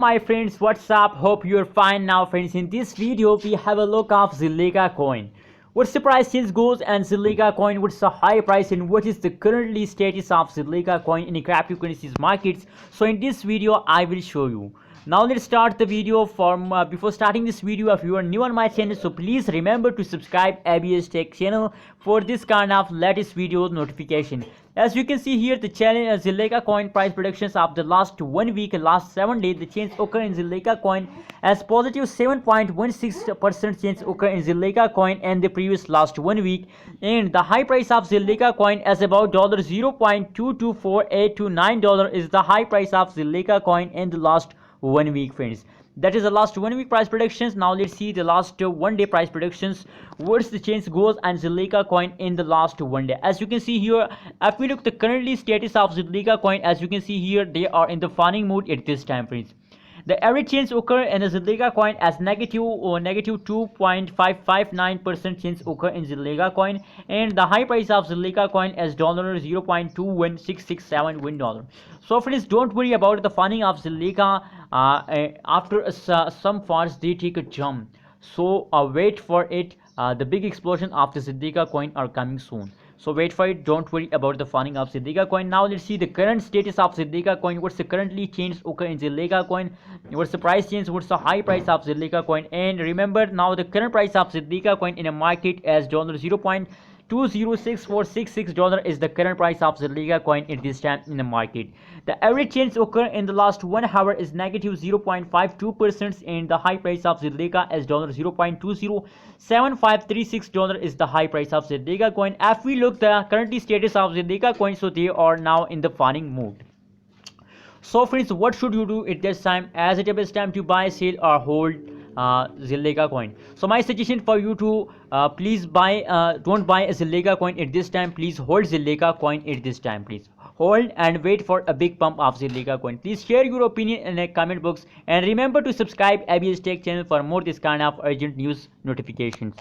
my friends, what's up? Hope you're fine now, friends. In this video we have a look of Zilliqa coin. What's the price change goes and Zilliqa coin, what's the high price and what is the currently status of Zilliqa coin in cryptocurrencies markets. So in this video I will show you. Now let's start the video. From before starting this video, if you are new on my channel, so please remember to subscribe ABS Tech channel for this kind of latest video notification. As you can see here, the challenge Zilliqa coin price predictions of the last 1 week, last 7 days, the change occur in Zilliqa coin as positive 7.16% change occur in Zilliqa coin and the previous last 1 week, and the high price of Zilliqa coin as about $0.224829 is the high price of Zilliqa coin in the last 1 week, friends. That is the last 1 week price predictions. Now let's see the last 1 day price predictions. What's the change goes and Zilliqa coin in the last 1 day. As you can see here, if we look the currently status of Zilliqa coin, as you can see here, they are in the farming mood at this time, friends. The average change occur in the Zilliqa coin as negative 2.559% change occur in Zilliqa coin, and the high price of Zilliqa coin as $0.21667. So friends, don't worry about the funding of Zilliqa. After some funds they take a jump, so wait for it. The big explosion of the Zilliqa coin are coming soon, so wait for it. Don't worry about the funding of Zilliqa coin. Now let's see the current status of Zilliqa coin. What's the currently change occur in Zilliqa coin, what's the price change, what's the high price of Zilliqa coin. And remember, now the current price of Zilliqa coin in a market as $0.206466 is the current price of Zilliqa coin at this time in the market. The average change occur in the last 1 hour is negative 0.52%, and the high price of Zilliqa as $0.207536 is the high price of Zilliqa coin. If we look the currently status of Zilliqa coin, so they are now in the farming mood. So friends, what should you do at this time? As it is time to buy, sell or hold Zilliqa coin. So my suggestion for you to please buy, don't buy a Zilliqa coin at this time. Please hold Zilliqa coin at this time. Please hold and wait for a big pump of Zilliqa coin. Please share your opinion in the comment box and remember to subscribe ABS Tech channel for more this kind of urgent news notifications.